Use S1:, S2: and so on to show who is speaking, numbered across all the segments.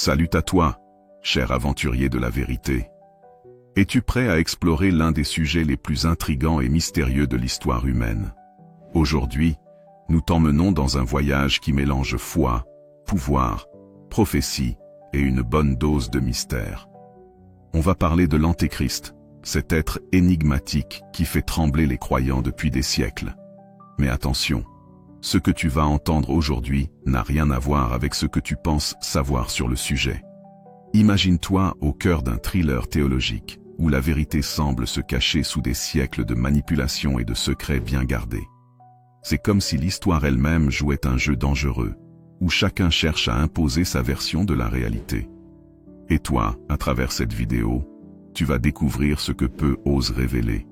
S1: Salut à toi, cher aventurier de la vérité. Es-tu prêt à explorer l'un des sujets les plus intrigants et mystérieux de l'histoire humaine? Aujourd'hui, nous t'emmenons dans un voyage qui mélange foi, pouvoir, prophétie et une bonne dose de mystère. On va parler de l'Antéchrist, cet être énigmatique qui fait trembler les croyants depuis des siècles. Mais attention, ce que tu vas entendre aujourd'hui n'a rien à voir avec ce que tu penses savoir sur le sujet. Imagine-toi au cœur d'un thriller théologique, où la vérité semble se cacher sous des siècles de manipulation et de secrets bien gardés. C'est comme si l'histoire elle-même jouait un jeu dangereux, où chacun cherche à imposer sa version de la réalité. Et toi, à travers cette vidéo, tu vas découvrir ce que peu osent révéler.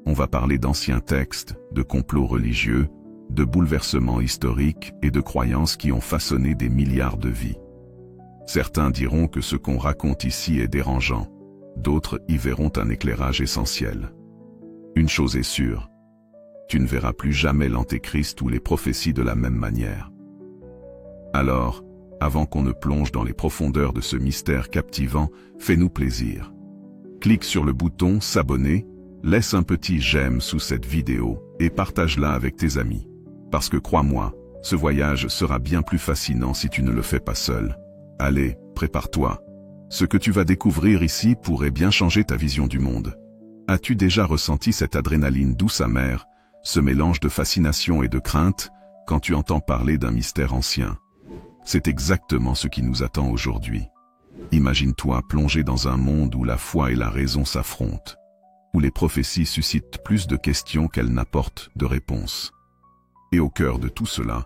S1: On va parler d'anciens textes, de complots religieux, de bouleversements historiques et de croyances qui ont façonné des milliards de vies. Certains diront que ce qu'on raconte ici est dérangeant, d'autres y verront un éclairage essentiel. Une chose est sûre, tu ne verras plus jamais l'Antéchrist ou les prophéties de la même manière. Alors, avant qu'on ne plonge dans les profondeurs de ce mystère captivant, fais-nous plaisir. Clique sur le bouton s'abonner, laisse un petit j'aime sous cette vidéo et partage-la avec tes amis. Parce que crois-moi, ce voyage sera bien plus fascinant si tu ne le fais pas seul. Allez, prépare-toi. Ce que tu vas découvrir ici pourrait bien changer ta vision du monde. As-tu déjà ressenti cette adrénaline douce amère, ce mélange de fascination et de crainte, quand tu entends parler d'un mystère ancien? C'est exactement ce qui nous attend aujourd'hui. Imagine-toi plongé dans un monde où la foi et la raison s'affrontent, où les prophéties suscitent plus de questions qu'elles n'apportent de réponses. Et au cœur de tout cela,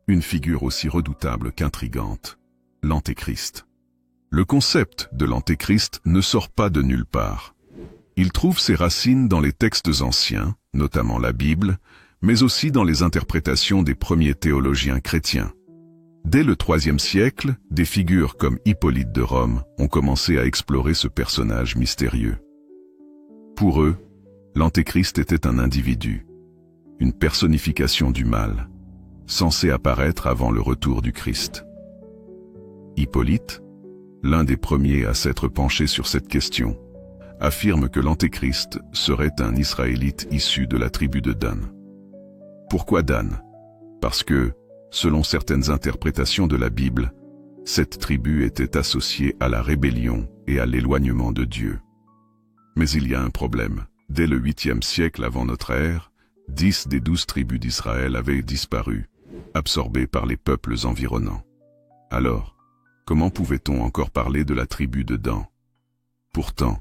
S1: une figure aussi redoutable qu'intrigante, l'Antéchrist. Le concept de l'Antéchrist ne sort pas de nulle part. Il trouve ses racines dans les textes anciens, notamment la Bible, mais aussi dans les interprétations des premiers théologiens chrétiens. Dès le IIIe siècle, des figures comme Hippolyte de Rome ont commencé à explorer ce personnage mystérieux. Pour eux, l'Antéchrist était un individu, une personnification du mal, censé apparaître avant le retour du Christ. Hippolyte, l'un des premiers à s'être penché sur cette question, affirme que l'Antéchrist serait un Israélite issu de la tribu de Dan. Pourquoi Dan? Parce que, selon certaines interprétations de la Bible, cette tribu était associée à la rébellion et à l'éloignement de Dieu. Mais il y a un problème. Dès le 8e siècle avant notre ère, 10 des 12 tribus d'Israël avaient disparu, absorbées par les peuples environnants. Alors, comment pouvait-on encore parler de la tribu de Dan? Pourtant,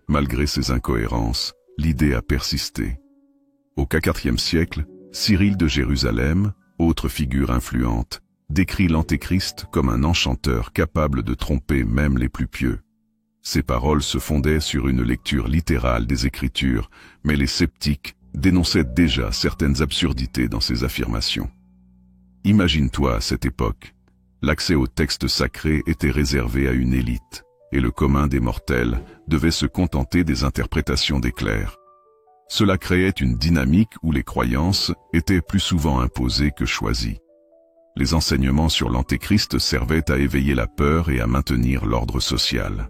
S1: malgré ces incohérences, l'idée a persisté. Au IVe siècle, Cyril de Jérusalem, autre figure influente, décrit l'Antéchrist comme un enchanteur capable de tromper même les plus pieux. Ses paroles se fondaient sur une lecture littérale des Écritures, mais les sceptiques dénonçaient déjà certaines absurdités dans ses affirmations. Imagine-toi à cette époque, l'accès aux textes sacrés était réservé à une élite, et le commun des mortels devait se contenter des interprétations des clercs. Cela créait une dynamique où les croyances étaient plus souvent imposées que choisies. Les enseignements sur l'Antéchrist servaient à éveiller la peur et à maintenir l'ordre social.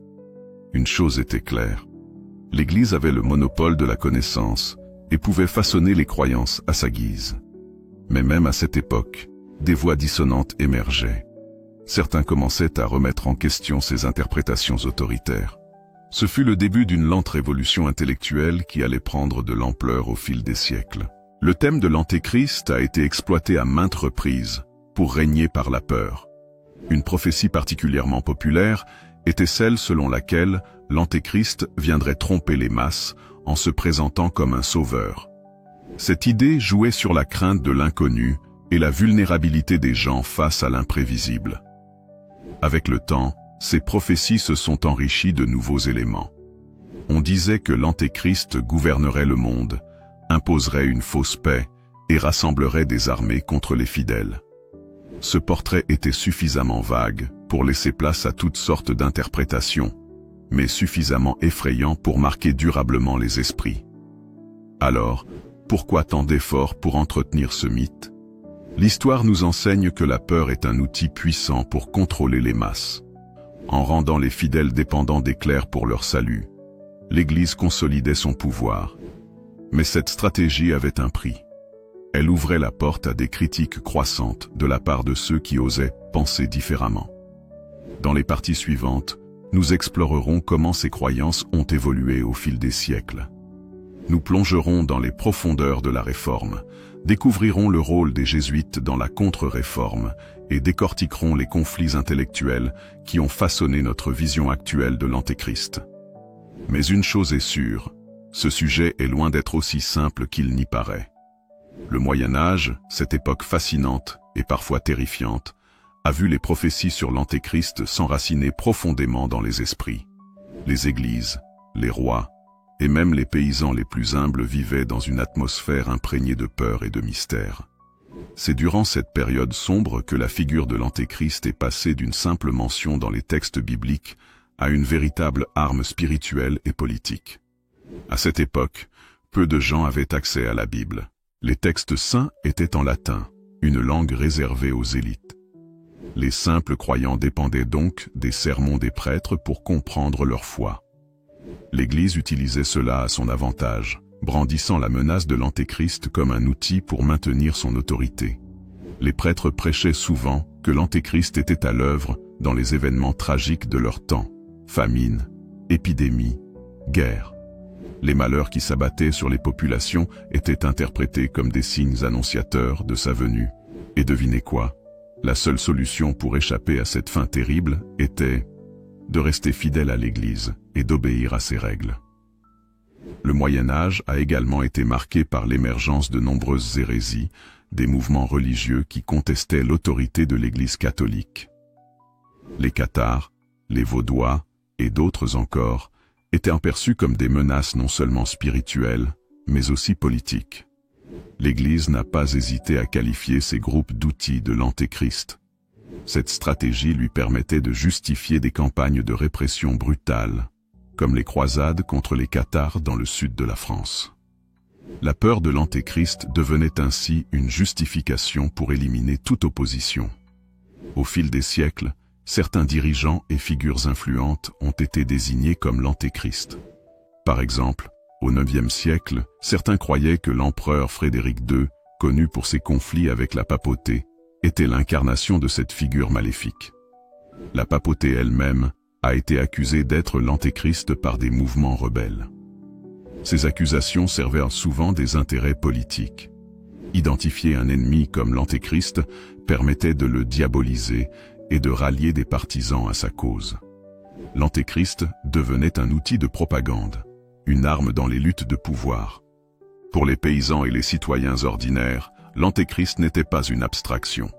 S1: Une chose était claire, l'Église avait le monopole de la connaissance et pouvait façonner les croyances à sa guise. Mais même à cette époque, des voix dissonantes émergeaient. Certains commençaient à remettre en question ces interprétations autoritaires. Ce fut le début d'une lente révolution intellectuelle qui allait prendre de l'ampleur au fil des siècles. Le thème de l'Antéchrist a été exploité à maintes reprises pour régner par la peur. Une prophétie particulièrement populaire était celle selon laquelle l'Antéchrist viendrait tromper les masses en se présentant comme un sauveur. Cette idée jouait sur la crainte de l'inconnu et la vulnérabilité des gens face à l'imprévisible. Avec le temps, ces prophéties se sont enrichies de nouveaux éléments. On disait que l'Antéchrist gouvernerait le monde, imposerait une fausse paix et rassemblerait des armées contre les fidèles. Ce portrait était suffisamment vague pour laisser place à toutes sortes d'interprétations, mais suffisamment effrayant pour marquer durablement les esprits. Alors, pourquoi tant d'efforts pour entretenir ce mythe? L'histoire nous enseigne que la peur est un outil puissant pour contrôler les masses. En rendant les fidèles dépendants des clercs pour leur salut, l'Église consolidait son pouvoir. Mais cette stratégie avait un prix. Elle ouvrait la porte à des critiques croissantes de la part de ceux qui osaient penser différemment. Dans les parties suivantes, nous explorerons comment ces croyances ont évolué au fil des siècles. Nous plongerons dans les profondeurs de la Réforme, découvrirons le rôle des Jésuites dans la contre-réforme et décortiquerons les conflits intellectuels qui ont façonné notre vision actuelle de l'Antéchrist. Mais une chose est sûre, ce sujet est loin d'être aussi simple qu'il n'y paraît. Le Moyen-Âge, cette époque fascinante et parfois terrifiante, a vu les prophéties sur l'Antéchrist s'enraciner profondément dans les esprits. Les églises, les rois, et même les paysans les plus humbles vivaient dans une atmosphère imprégnée de peur et de mystère. C'est durant cette période sombre que la figure de l'Antéchrist est passée d'une simple mention dans les textes bibliques à une véritable arme spirituelle et politique. À cette époque, peu de gens avaient accès à la Bible. Les textes saints étaient en latin, une langue réservée aux élites. Les simples croyants dépendaient donc des sermons des prêtres pour comprendre leur foi. L'Église utilisait cela à son avantage, brandissant la menace de l'Antéchrist comme un outil pour maintenir son autorité. Les prêtres prêchaient souvent que l'Antéchrist était à l'œuvre dans les événements tragiques de leur temps, famine, épidémie, guerre. Les malheurs qui s'abattaient sur les populations étaient interprétés comme des signes annonciateurs de sa venue. Et devinez quoi? La seule solution pour échapper à cette fin terrible était de rester fidèle à l'Église et d'obéir à ses règles. Le Moyen-Âge a également été marqué par l'émergence de nombreuses hérésies, des mouvements religieux qui contestaient l'autorité de l'Église catholique. Les cathares, les vaudois et d'autres encore étaient perçus comme des menaces non seulement spirituelles, mais aussi politiques. L'Église n'a pas hésité à qualifier ces groupes d'outils de l'Antéchrist. Cette stratégie lui permettait de justifier des campagnes de répression brutales, comme les croisades contre les cathares dans le sud de la France. La peur de l'Antéchrist devenait ainsi une justification pour éliminer toute opposition. Au fil des siècles, certains dirigeants et figures influentes ont été désignés comme l'Antéchrist. Par exemple, au IXe siècle, certains croyaient que l'empereur Frédéric II, connu pour ses conflits avec la papauté, était l'incarnation de cette figure maléfique. La papauté elle-même a été accusée d'être l'Antéchrist par des mouvements rebelles. Ces accusations servaient souvent des intérêts politiques. Identifier un ennemi comme l'Antéchrist permettait de le diaboliser et de rallier des partisans à sa cause. L'Antéchrist devenait un outil de propagande, une arme dans les luttes de pouvoir. Pour les paysans et les citoyens ordinaires, l'Antéchrist n'était pas une abstraction.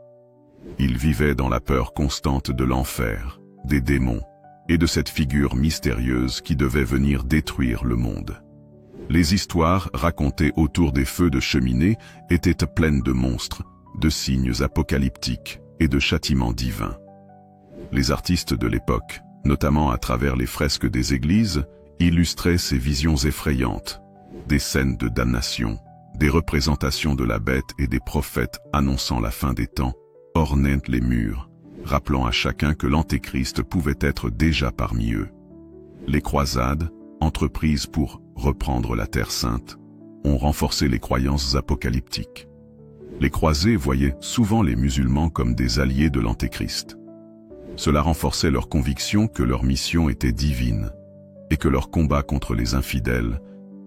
S1: Il vivait dans la peur constante de l'enfer, des démons, et de cette figure mystérieuse qui devait venir détruire le monde. Les histoires racontées autour des feux de cheminée étaient pleines de monstres, de signes apocalyptiques et de châtiments divins. Les artistes de l'époque, notamment à travers les fresques des églises, illustraient ces visions effrayantes, des scènes de damnation, des représentations de la bête et des prophètes annonçant la fin des temps, ornaient les murs, rappelant à chacun que l'Antéchrist pouvait être déjà parmi eux. Les croisades, entreprises pour reprendre la Terre Sainte, ont renforcé les croyances apocalyptiques. Les croisés voyaient souvent les musulmans comme des alliés de l'Antéchrist. Cela renforçait leur conviction que leur mission était divine et que leur combat contre les infidèles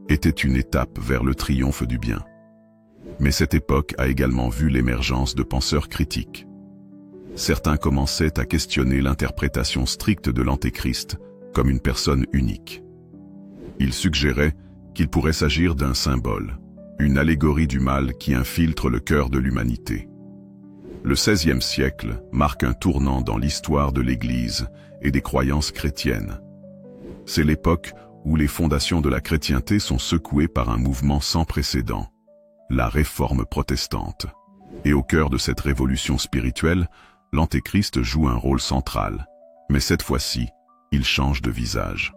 S1: était une étape vers le triomphe du bien. Mais cette époque a également vu l'émergence de penseurs critiques. Certains commençaient à questionner l'interprétation stricte de l'Antéchrist comme une personne unique. Ils suggéraient qu'il pourrait s'agir d'un symbole, une allégorie du mal qui infiltre le cœur de l'humanité. Le XVIe siècle marque un tournant dans l'histoire de l'Église et des croyances chrétiennes. C'est l'époque où les fondations de la chrétienté sont secouées par un mouvement sans précédent, la Réforme protestante. Et au cœur de cette révolution spirituelle, l'Antéchrist joue un rôle central. Mais cette fois-ci, il change de visage.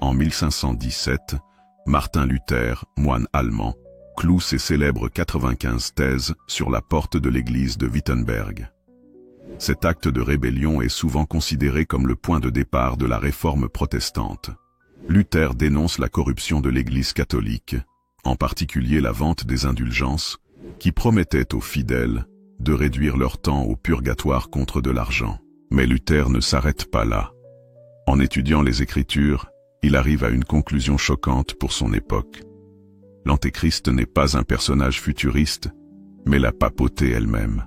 S1: En 1517, Martin Luther, moine allemand, cloue ses célèbres 95 thèses sur la porte de l'église de Wittenberg. Cet acte de rébellion est souvent considéré comme le point de départ de la réforme protestante. Luther dénonce la corruption de l'Église catholique, en particulier la vente des indulgences, qui promettaient aux fidèles de réduire leur temps au purgatoire contre de l'argent. Mais Luther ne s'arrête pas là. En étudiant les Écritures, il arrive à une conclusion choquante pour son époque. L'Antéchrist n'est pas un personnage futuriste, mais la papauté elle-même.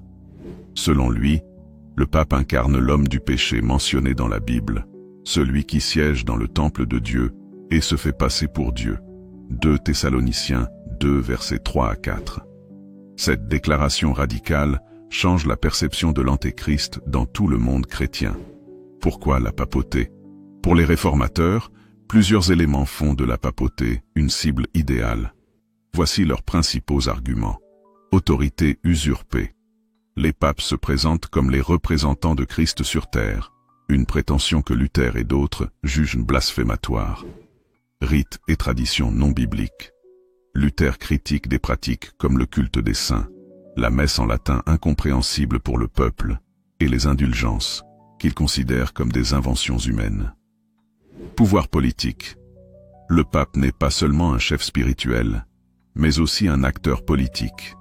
S1: Selon lui, le pape incarne l'homme du péché mentionné dans la Bible, celui qui siège dans le temple de Dieu et se fait passer pour Dieu. 2 Thessaloniciens 2 versets 3 à 4. Cette déclaration radicale change la perception de l'Antéchrist dans tout le monde chrétien. Pourquoi la papauté? Pour les réformateurs, plusieurs éléments font de la papauté une cible idéale. Voici leurs principaux arguments. Autorité usurpée. Les papes se présentent comme les représentants de Christ sur terre, une prétention que Luther et d'autres jugent blasphématoire. Rites et traditions non bibliques. Luther critique des pratiques comme le culte des saints, la messe en latin incompréhensible pour le peuple, et les indulgences, qu'il considère comme des inventions humaines. Pouvoir politique. Le pape n'est pas seulement un chef spirituel, mais aussi un acteur politique,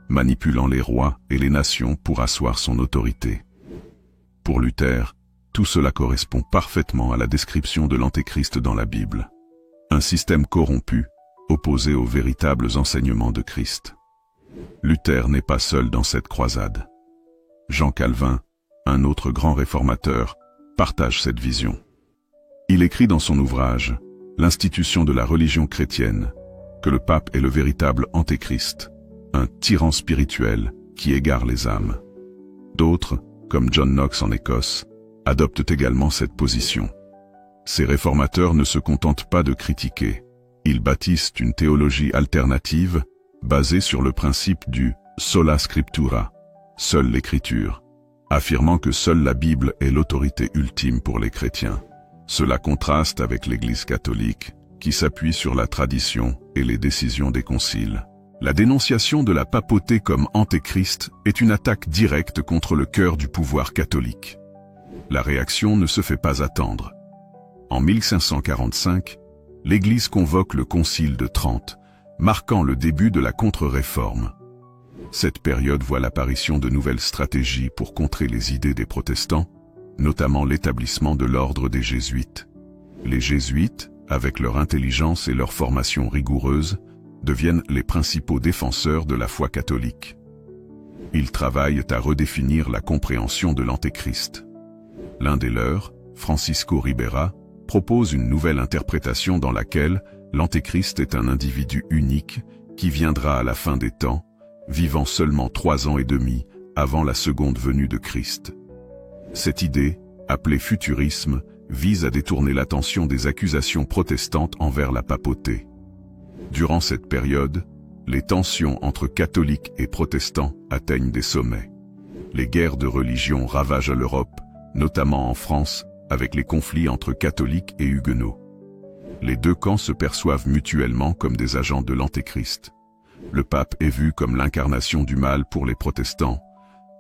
S1: manipulant les rois et les nations pour asseoir son autorité. Pour Luther, tout cela correspond parfaitement à la description de l'Antéchrist dans la Bible. Un système corrompu, opposé aux véritables enseignements de Christ. Luther n'est pas seul dans cette croisade. Jean Calvin, un autre grand réformateur, partage cette vision. Il écrit dans son ouvrage « L'institution de la religion chrétienne » que le pape est le véritable Antéchrist, un tyran spirituel qui égare les âmes. D'autres, comme John Knox en Écosse, adoptent également cette position. Ces réformateurs ne se contentent pas de critiquer. Ils bâtissent une théologie alternative basée sur le principe du sola scriptura, seule l'écriture, affirmant que seule la Bible est l'autorité ultime pour les chrétiens. Cela contraste avec l'Église catholique, qui s'appuie sur la tradition et les décisions des conciles. La dénonciation de la papauté comme antéchrist est une attaque directe contre le cœur du pouvoir catholique. La réaction ne se fait pas attendre. En 1545, l'Église convoque le Concile de Trente, marquant le début de la contre-réforme. Cette période voit l'apparition de nouvelles stratégies pour contrer les idées des protestants, notamment l'établissement de l'ordre des Jésuites. Les Jésuites, avec leur intelligence et leur formation rigoureuse, deviennent les principaux défenseurs de la foi catholique. Ils travaillent à redéfinir la compréhension de l'Antéchrist. L'un des leurs, Francisco Ribera, propose une nouvelle interprétation dans laquelle l'Antéchrist est un individu unique qui viendra à la fin des temps, vivant seulement 3 ans et demi avant la seconde venue de Christ. Cette idée, appelée futurisme, vise à détourner l'attention des accusations protestantes envers la papauté. Durant cette période, les tensions entre catholiques et protestants atteignent des sommets. Les guerres de religion ravagent l'Europe, notamment en France, avec les conflits entre catholiques et huguenots. Les deux camps se perçoivent mutuellement comme des agents de l'Antéchrist. Le pape est vu comme l'incarnation du mal pour les protestants,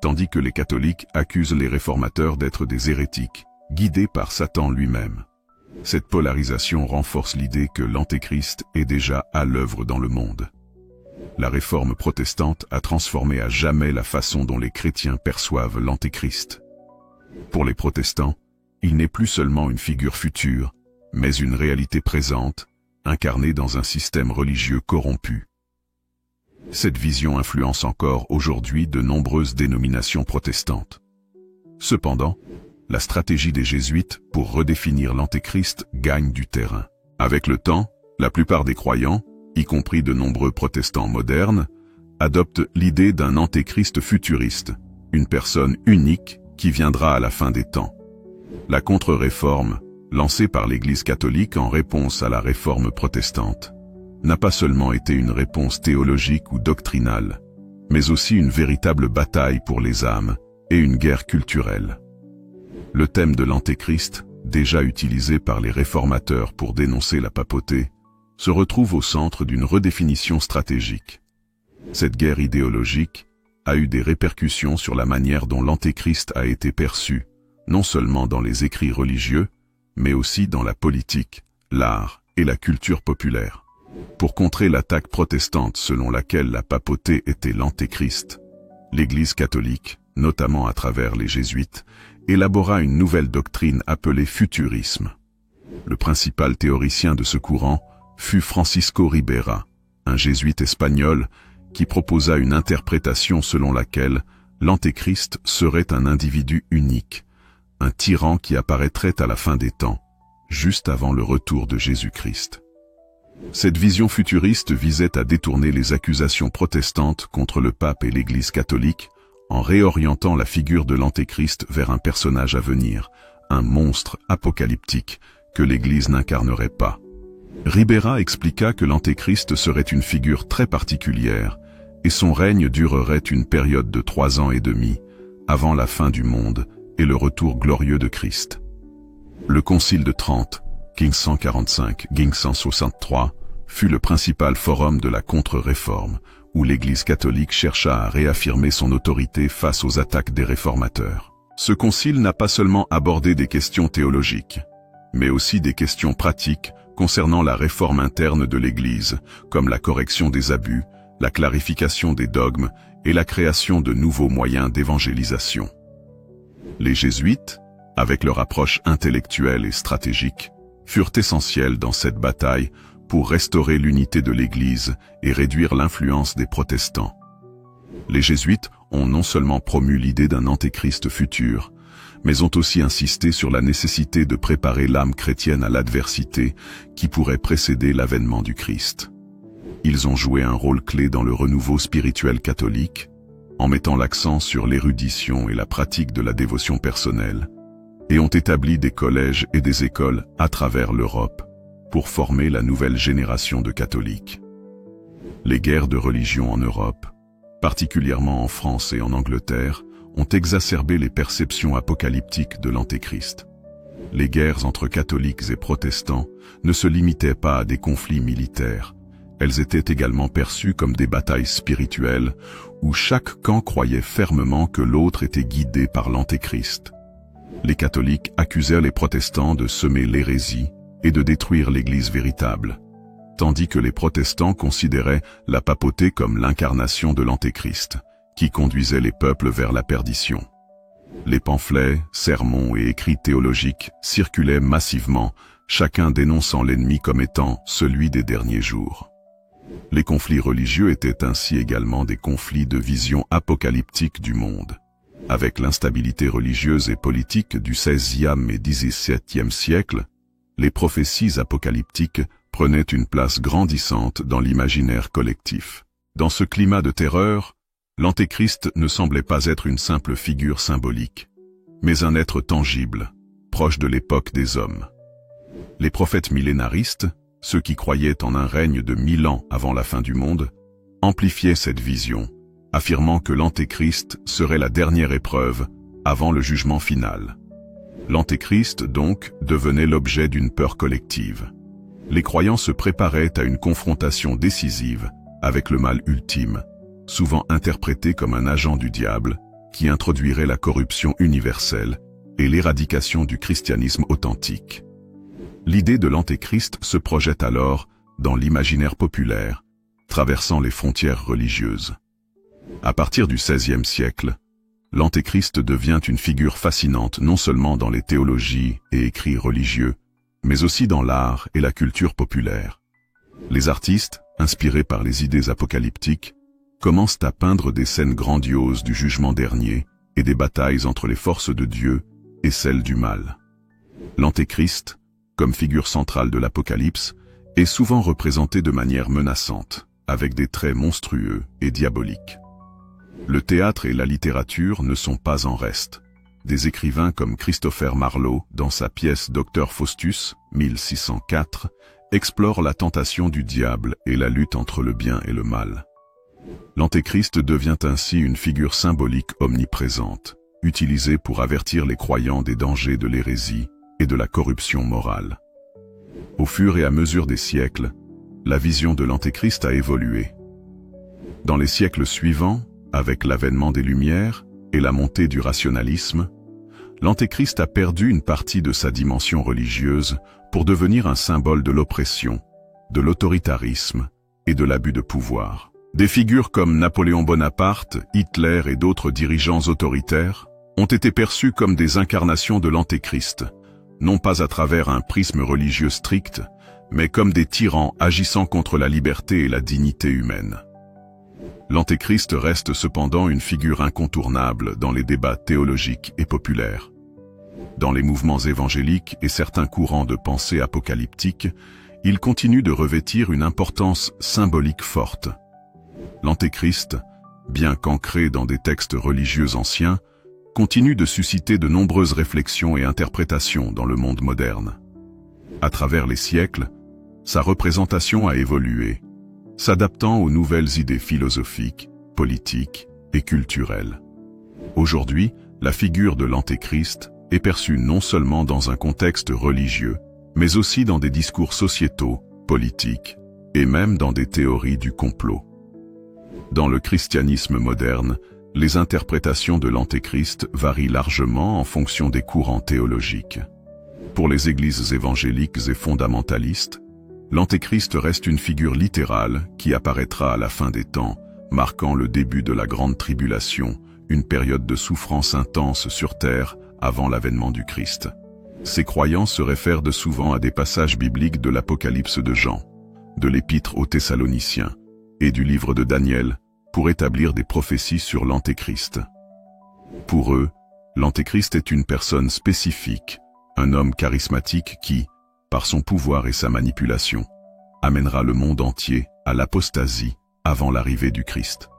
S1: tandis que les catholiques accusent les réformateurs d'être des hérétiques, guidés par Satan lui-même. Cette polarisation renforce l'idée que l'Antéchrist est déjà à l'œuvre dans le monde. La réforme protestante a transformé à jamais la façon dont les chrétiens perçoivent l'Antéchrist. Pour les protestants, il n'est plus seulement une figure future, mais une réalité présente, incarnée dans un système religieux corrompu. Cette vision influence encore aujourd'hui de nombreuses dénominations protestantes. Cependant, la stratégie des jésuites pour redéfinir l'Antéchrist gagne du terrain. Avec le temps, la plupart des croyants, y compris de nombreux protestants modernes, adoptent l'idée d'un Antéchrist futuriste, une personne unique qui viendra à la fin des temps. La contre-réforme, lancée par l'Église catholique en réponse à la réforme protestante, n'a pas seulement été une réponse théologique ou doctrinale, mais aussi une véritable bataille pour les âmes et une guerre culturelle. Le thème de l'Antéchrist, déjà utilisé par les réformateurs pour dénoncer la papauté, se retrouve au centre d'une redéfinition stratégique. Cette guerre idéologique, a eu des répercussions sur la manière dont l'Antéchrist a été perçu, non seulement dans les écrits religieux, mais aussi dans la politique, l'art et la culture populaire. Pour contrer l'attaque protestante selon laquelle la papauté était l'Antéchrist, l'Église catholique, notamment à travers les jésuites, élabora une nouvelle doctrine appelée futurisme. Le principal théoricien de ce courant fut Francisco Ribera, un jésuite espagnol qui proposa une interprétation selon laquelle l'Antéchrist serait un individu unique, un tyran qui apparaîtrait à la fin des temps, juste avant le retour de Jésus-Christ. Cette vision futuriste visait à détourner les accusations protestantes contre le pape et l'Église catholique en réorientant la figure de l'Antéchrist vers un personnage à venir, un monstre apocalyptique que l'Église n'incarnerait pas. Ribera expliqua que l'Antéchrist serait une figure très particulière et son règne durerait une période de 3 ans et demi, avant la fin du monde et le retour glorieux de Christ. Le Concile de Trente, 1545-1563, fut le principal forum de la contre-réforme, où l'Église catholique chercha à réaffirmer son autorité face aux attaques des réformateurs. Ce concile n'a pas seulement abordé des questions théologiques, mais aussi des questions pratiques concernant la réforme interne de l'Église, comme la correction des abus, la clarification des dogmes et la création de nouveaux moyens d'évangélisation. Les jésuites, avec leur approche intellectuelle et stratégique, furent essentiels dans cette bataille pour restaurer l'unité de l'Église et réduire l'influence des protestants. Les jésuites ont non seulement promu l'idée d'un antéchrist futur, mais ont aussi insisté sur la nécessité de préparer l'âme chrétienne à l'adversité qui pourrait précéder l'avènement du Christ. Ils ont joué un rôle clé dans le renouveau spirituel catholique, en mettant l'accent sur l'érudition et la pratique de la dévotion personnelle, et ont établi des collèges et des écoles à travers l'Europe pour former la nouvelle génération de catholiques. Les guerres de religion en Europe, particulièrement en France et en Angleterre, ont exacerbé les perceptions apocalyptiques de l'Antéchrist. Les guerres entre catholiques et protestants ne se limitaient pas à des conflits militaires. Elles étaient également perçues comme des batailles spirituelles où chaque camp croyait fermement que l'autre était guidé par l'Antéchrist. Les catholiques accusèrent les protestants de semer l'hérésie et de détruire l'Église véritable, tandis que les protestants considéraient la papauté comme l'incarnation de l'Antéchrist, qui conduisait les peuples vers la perdition. Les pamphlets, sermons et écrits théologiques circulaient massivement, chacun dénonçant l'ennemi comme étant celui des derniers jours. Les conflits religieux étaient ainsi également des conflits de vision apocalyptique du monde. Avec l'instabilité religieuse et politique du XVIe et XVIIe siècle, les prophéties apocalyptiques prenaient une place grandissante dans l'imaginaire collectif. Dans ce climat de terreur, l'Antéchrist ne semblait pas être une simple figure symbolique, mais un être tangible, proche de l'époque des hommes. Les prophètes millénaristes, ceux qui croyaient en un règne de 1000 ans avant la fin du monde, amplifiaient cette vision, affirmant que l'Antéchrist serait la dernière épreuve avant le jugement final. L'Antéchrist, donc, devenait l'objet d'une peur collective. Les croyants se préparaient à une confrontation décisive avec le mal ultime, souvent interprété comme un agent du diable, qui introduirait la corruption universelle et l'éradication du christianisme authentique. L'idée de l'Antéchrist se projette alors dans l'imaginaire populaire, traversant les frontières religieuses. À partir du XVIe siècle, l'Antéchrist devient une figure fascinante non seulement dans les théologies et écrits religieux, mais aussi dans l'art et la culture populaire. Les artistes, inspirés par les idées apocalyptiques, commencent à peindre des scènes grandioses du jugement dernier et des batailles entre les forces de Dieu et celles du mal. L'Antéchrist, comme figure centrale de l'Apocalypse, est souvent représenté de manière menaçante, avec des traits monstrueux et diaboliques. Le théâtre et la littérature ne sont pas en reste. Des écrivains comme Christopher Marlowe, dans sa pièce Dr Faustus, 1604, explorent la tentation du diable et la lutte entre le bien et le mal. L'Antéchrist devient ainsi une figure symbolique omniprésente, utilisée pour avertir les croyants des dangers de l'hérésie et de la corruption morale. Au fur et à mesure des siècles, la vision de l'Antéchrist a évolué. Dans les siècles suivants, Avec l'avènement des Lumières et la montée du rationalisme, l'Antéchrist a perdu une partie de sa dimension religieuse pour devenir un symbole de l'oppression, de l'autoritarisme et de l'abus de pouvoir. Des figures comme Napoléon Bonaparte, Hitler et d'autres dirigeants autoritaires ont été perçus comme des incarnations de l'Antéchrist, non pas à travers un prisme religieux strict, mais comme des tyrans agissant contre la liberté et la dignité humaine. L'Antéchrist reste cependant une figure incontournable dans les débats théologiques et populaires. Dans les mouvements évangéliques et certains courants de pensée apocalyptique, il continue de revêtir une importance symbolique forte. L'Antéchrist, bien qu'ancré dans des textes religieux anciens, continue de susciter de nombreuses réflexions et interprétations dans le monde moderne. À travers les siècles, sa représentation a évolué, s'adaptant aux nouvelles idées philosophiques, politiques et culturelles. Aujourd'hui, la figure de l'Antéchrist est perçue non seulement dans un contexte religieux, mais aussi dans des discours sociétaux, politiques, et même dans des théories du complot. Dans le christianisme moderne, les interprétations de l'Antéchrist varient largement en fonction des courants théologiques. Pour les églises évangéliques et fondamentalistes, l'Antéchrist reste une figure littérale qui apparaîtra à la fin des temps, marquant le début de la grande tribulation, une période de souffrance intense sur terre avant l'avènement du Christ. Ces croyants se réfèrent de souvent à des passages bibliques de l'Apocalypse de Jean, de l'Épître aux Thessaloniciens et du livre de Daniel pour établir des prophéties sur l'Antéchrist. Pour eux, l'Antéchrist est une personne spécifique, un homme charismatique qui, par son pouvoir et sa manipulation, amènera le monde entier à l'apostasie avant l'arrivée du Christ.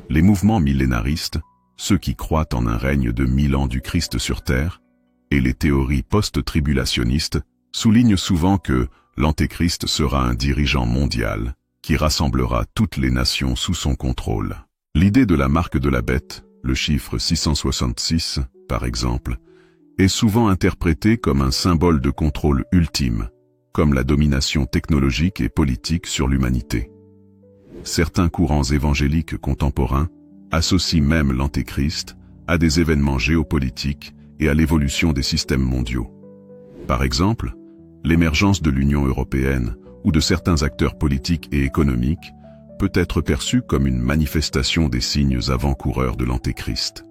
S1: Les mouvements millénaristes, ceux qui croient en un règne de 1000 ans du Christ sur terre, et les théories post-tribulationnistes soulignent souvent que l'Antéchrist sera un dirigeant mondial qui rassemblera toutes les nations sous son contrôle. L'idée de la marque de la bête, le chiffre 666, par exemple, est souvent interprétée comme un symbole de contrôle ultime, comme la domination technologique et politique sur l'humanité. Certains courants évangéliques contemporains associent même l'Antéchrist à des événements géopolitiques et à l'évolution des systèmes mondiaux. Par exemple, l'émergence de l'Union européenne ou de certains acteurs politiques et économiques peut être perçue comme une manifestation des signes avant-coureurs de l'Antéchrist.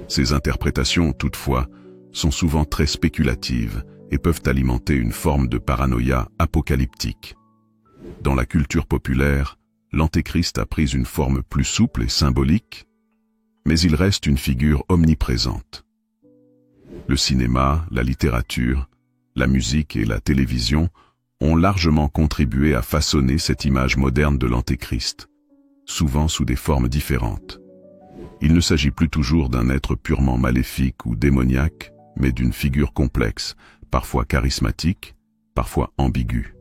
S1: Ces interprétations, toutefois, sont souvent très spéculatives et peuvent alimenter une forme de paranoïa apocalyptique. Dans la culture populaire, l'Antéchrist a pris une forme plus souple et symbolique, mais il reste une figure omniprésente. Le cinéma, la littérature, la musique et la télévision ont largement contribué à façonner cette image moderne de l'Antéchrist, souvent sous des formes différentes. Il ne s'agit plus toujours d'un être purement maléfique ou démoniaque, mais d'une figure complexe, parfois charismatique, parfois ambiguë.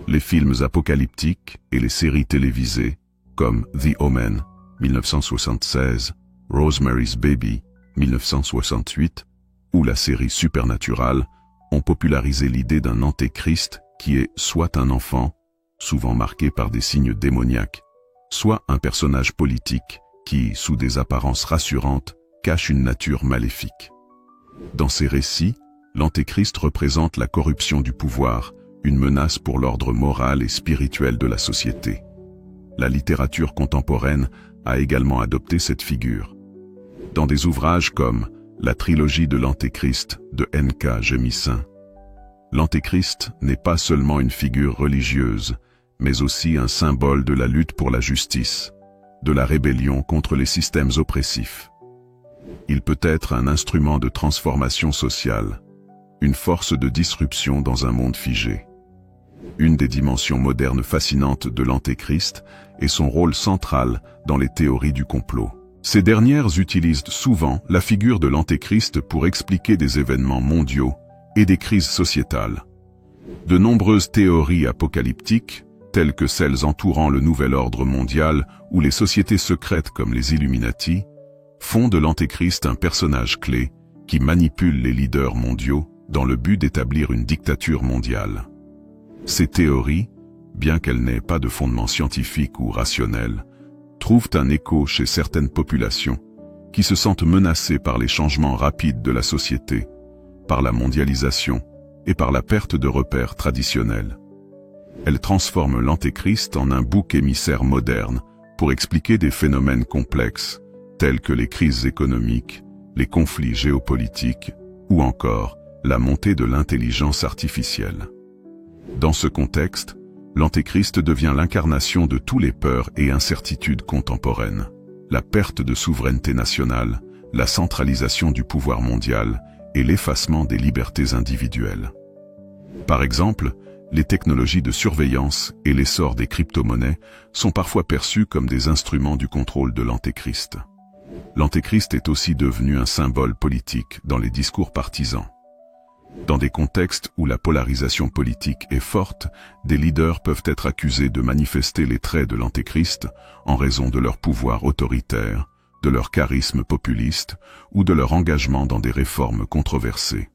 S1: Les films apocalyptiques et les séries télévisées, comme The Omen, 1976, Rosemary's Baby, 1968, ou la série Supernatural, ont popularisé l'idée d'un antéchrist qui est soit un enfant, souvent marqué par des signes démoniaques, soit un personnage politique qui, sous des apparences rassurantes, cache une nature maléfique. Dans ces récits, l'antéchrist représente la corruption du pouvoir, une menace pour l'ordre moral et spirituel de la société. La littérature contemporaine a également adopté cette figure. Dans des ouvrages comme la trilogie de l'Antéchrist de N.K. Jemisin, l'Antéchrist n'est pas seulement une figure religieuse, mais aussi un symbole de la lutte pour la justice, de la rébellion contre les systèmes oppressifs. Il peut être un instrument de transformation sociale, une force de disruption dans un monde figé. Une des dimensions modernes fascinantes de l'Antéchrist est son rôle central dans les théories du complot. Ces dernières utilisent souvent la figure de l'Antéchrist pour expliquer des événements mondiaux et des crises sociétales. De nombreuses théories apocalyptiques, telles que celles entourant le nouvel ordre mondial ou les sociétés secrètes comme les Illuminati, font de l'Antéchrist un personnage clé qui manipule les leaders mondiaux dans le but d'établir une dictature mondiale. Ces théories, bien qu'elles n'aient pas de fondement scientifique ou rationnel, trouvent un écho chez certaines populations qui se sentent menacées par les changements rapides de la société, par la mondialisation et par la perte de repères traditionnels. Elle transforme l'Antéchrist en un bouc émissaire moderne pour expliquer des phénomènes complexes tels que les crises économiques, les conflits géopolitiques ou encore la montée de l'intelligence artificielle. Dans ce contexte, l'Antéchrist devient l'incarnation de tous les peurs et incertitudes contemporaines. La perte de souveraineté nationale, la centralisation du pouvoir mondial et l'effacement des libertés individuelles. Par exemple, les technologies de surveillance et l'essor des crypto-monnaies sont parfois perçus comme des instruments du contrôle de l'Antéchrist. L'Antéchrist est aussi devenu un symbole politique dans les discours partisans. Dans des contextes où la polarisation politique est forte, des leaders peuvent être accusés de manifester les traits de l'Antéchrist en raison de leur pouvoir autoritaire, de leur charisme populiste ou de leur engagement dans des réformes controversées.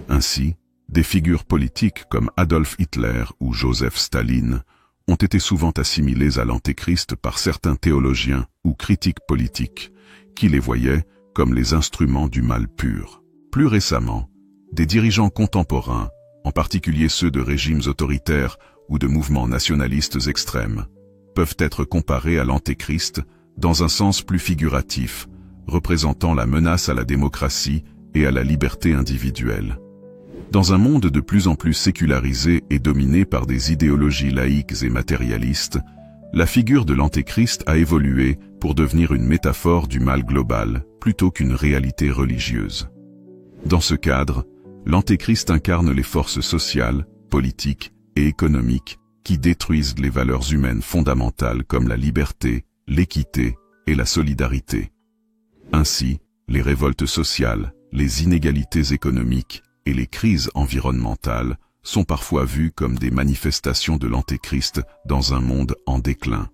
S1: Ainsi, des figures politiques comme Adolf Hitler ou Joseph Staline ont été souvent assimilées à l'Antéchrist par certains théologiens ou critiques politiques, qui les voyaient comme les instruments du mal pur. Plus récemment, des dirigeants contemporains, en particulier ceux de régimes autoritaires ou de mouvements nationalistes extrêmes, peuvent être comparés à l'Antéchrist dans un sens plus figuratif, représentant la menace à la démocratie et à la liberté individuelle. Dans un monde de plus en plus sécularisé et dominé par des idéologies laïques et matérialistes, la figure de l'Antéchrist a évolué pour devenir une métaphore du mal global plutôt qu'une réalité religieuse. Dans ce cadre, l'Antéchrist incarne les forces sociales, politiques et économiques qui détruisent les valeurs humaines fondamentales comme la liberté, l'équité et la solidarité. Ainsi, les révoltes sociales, les inégalités économiques et les crises environnementales sont parfois vues comme des manifestations de l'Antéchrist dans un monde en déclin.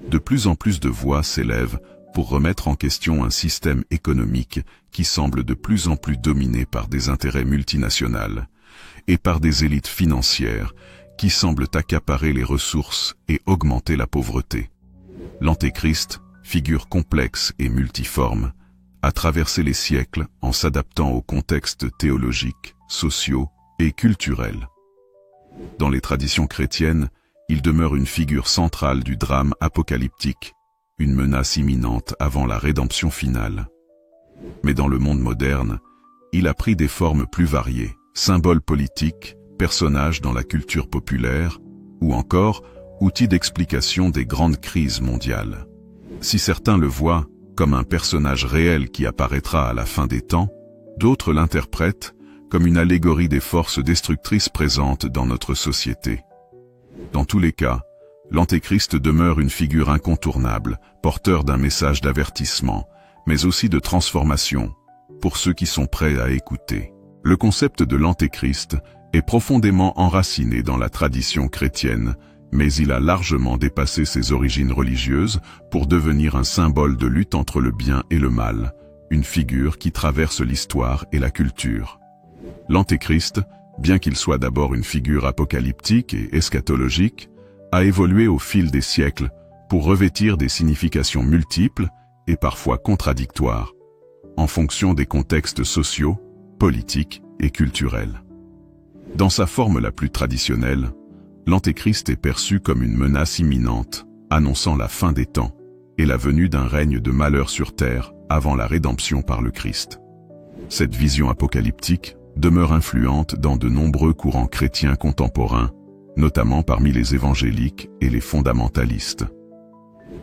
S1: De plus en plus de voix s'élèvent pour remettre en question un système économique qui semble de plus en plus dominé par des intérêts multinationaux et par des élites financières qui semblent accaparer les ressources et augmenter la pauvreté. L'Antéchrist, figure complexe et multiforme, a traversé les siècles en s'adaptant aux contextes théologiques, sociaux et culturels. Dans les traditions chrétiennes, il demeure une figure centrale du drame apocalyptique, une menace imminente avant la rédemption finale. Mais dans le monde moderne, il a pris des formes plus variées, symbole politique, personnage dans la culture populaire, ou encore outil d'explication des grandes crises mondiales. Si certains le voient comme un personnage réel qui apparaîtra à la fin des temps, d'autres l'interprètent comme une allégorie des forces destructrices présentes dans notre société. Dans tous les cas, l'Antéchrist demeure une figure incontournable, porteur d'un message d'avertissement, mais aussi de transformation, pour ceux qui sont prêts à écouter. Le concept de l'Antéchrist est profondément enraciné dans la tradition chrétienne, mais il a largement dépassé ses origines religieuses pour devenir un symbole de lutte entre le bien et le mal, une figure qui traverse l'histoire et la culture. L'Antéchrist, bien qu'il soit d'abord une figure apocalyptique et eschatologique, a évolué au fil des siècles pour revêtir des significations multiples et parfois contradictoires, en fonction des contextes sociaux, politiques et culturels. Dans sa forme la plus traditionnelle, l'Antéchrist est perçu comme une menace imminente, annonçant la fin des temps et la venue d'un règne de malheur sur terre avant la rédemption par le Christ. Cette vision apocalyptique demeure influente dans de nombreux courants chrétiens contemporains, notamment parmi les évangéliques et les fondamentalistes.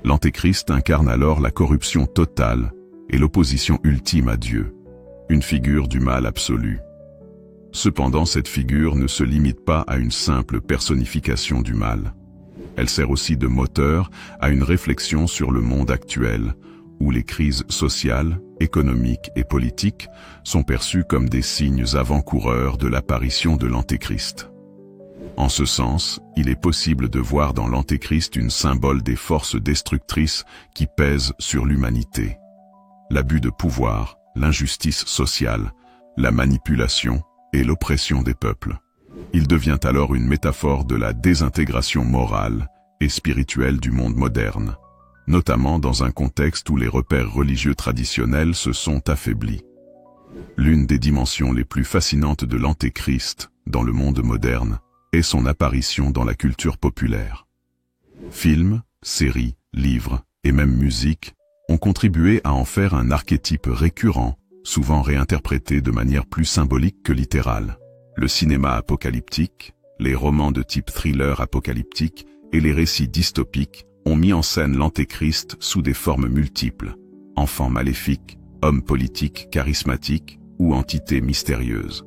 S1: L'Antéchrist incarne alors la corruption totale et l'opposition ultime à Dieu, une figure du mal absolu. Cependant, cette figure ne se limite pas à une simple personnification du mal. Elle sert aussi de moteur à une réflexion sur le monde actuel, où les crises sociales, économiques et politiques sont perçues comme des signes avant-coureurs de l'apparition de l'Antéchrist. En ce sens, il est possible de voir dans l'Antéchrist une symbole des forces destructrices qui pèsent sur l'humanité. L'abus de pouvoir, l'injustice sociale, la manipulation et l'oppression des peuples. Il devient alors une métaphore de la désintégration morale et spirituelle du monde moderne, notamment dans un contexte où les repères religieux traditionnels se sont affaiblis. L'une des dimensions les plus fascinantes de l'Antéchrist, dans le monde moderne, est son apparition dans la culture populaire. Films, séries, livres et même musique ont contribué à en faire un archétype récurrent, souvent réinterprété de manière plus symbolique que littérale. Le cinéma apocalyptique, les romans de type thriller apocalyptique et les récits dystopiques ont mis en scène l'Antéchrist sous des formes multiples: enfant maléfique, homme politique charismatique ou entité mystérieuse.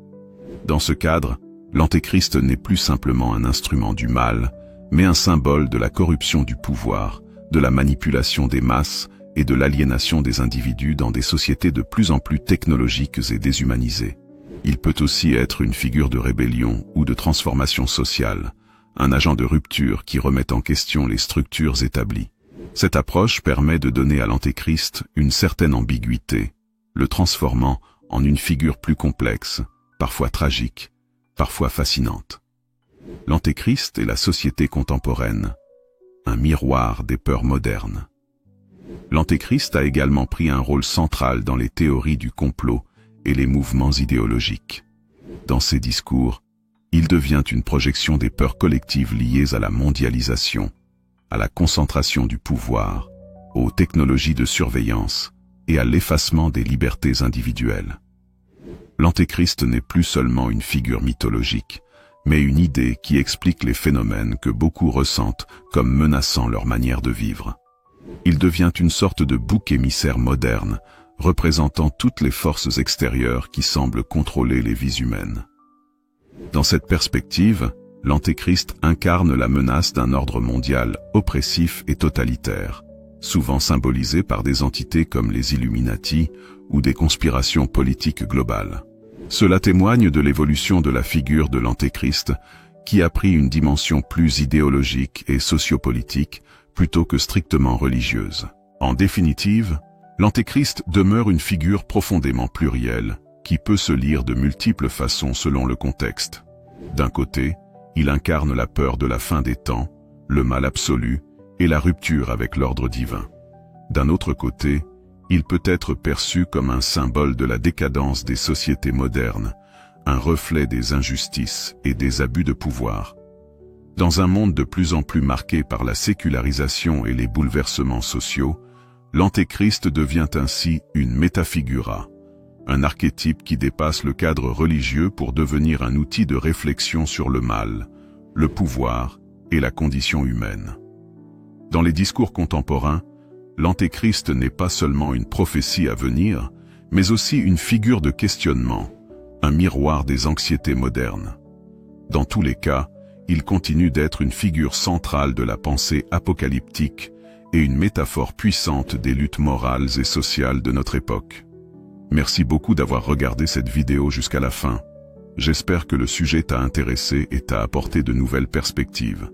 S1: Dans ce cadre, l'Antéchrist n'est plus simplement un instrument du mal, mais un symbole de la corruption du pouvoir, de la manipulation des masses et de l'aliénation des individus dans des sociétés de plus en plus technologiques et déshumanisées. Il peut aussi être une figure de rébellion ou de transformation sociale, un agent de rupture qui remet en question les structures établies. Cette approche permet de donner à l'Antéchrist une certaine ambiguïté, le transformant en une figure plus complexe, parfois tragique, parfois fascinante. L'Antéchrist et la société contemporaine, un miroir des peurs modernes. L'Antéchrist a également pris un rôle central dans les théories du complot et les mouvements idéologiques. Dans ses discours, il devient une projection des peurs collectives liées à la mondialisation, à la concentration du pouvoir, aux technologies de surveillance et à l'effacement des libertés individuelles. L'Antéchrist n'est plus seulement une figure mythologique, mais une idée qui explique les phénomènes que beaucoup ressentent comme menaçant leur manière de vivre. Il devient une sorte de bouc émissaire moderne, représentant toutes les forces extérieures qui semblent contrôler les vies humaines. Dans cette perspective, l'Antéchrist incarne la menace d'un ordre mondial oppressif et totalitaire, souvent symbolisé par des entités comme les Illuminati ou des conspirations politiques globales. Cela témoigne de l'évolution de la figure de l'Antéchrist, qui a pris une dimension plus idéologique et sociopolitique plutôt que strictement religieuse. En définitive, l'Antéchrist demeure une figure profondément plurielle, qui peut se lire de multiples façons selon le contexte. D'un côté, il incarne la peur de la fin des temps, le mal absolu et la rupture avec l'ordre divin. D'un autre côté, il peut être perçu comme un symbole de la décadence des sociétés modernes, un reflet des injustices et des abus de pouvoir. Dans un monde de plus en plus marqué par la sécularisation et les bouleversements sociaux, l'Antéchrist devient ainsi une métafigura, un archétype qui dépasse le cadre religieux pour devenir un outil de réflexion sur le mal, le pouvoir et la condition humaine. Dans les discours contemporains, l'Antéchrist n'est pas seulement une prophétie à venir, mais aussi une figure de questionnement, un miroir des anxiétés modernes. Dans tous les cas, il continue d'être une figure centrale de la pensée apocalyptique et une métaphore puissante des luttes morales et sociales de notre époque. Merci beaucoup d'avoir regardé cette vidéo jusqu'à la fin. J'espère que le sujet t'a intéressé et t'a apporté de nouvelles perspectives.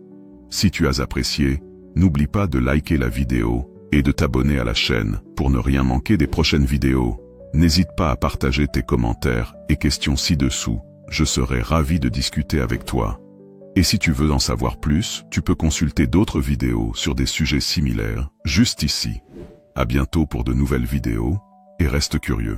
S1: Si tu as apprécié, n'oublie pas de liker la vidéo et de t'abonner à la chaîne pour ne rien manquer des prochaines vidéos. N'hésite pas à partager tes commentaires et questions ci-dessous, je serai ravi de discuter avec toi. Et si tu veux en savoir plus, tu peux consulter d'autres vidéos sur des sujets similaires, juste ici. À bientôt pour de nouvelles vidéos, et reste curieux.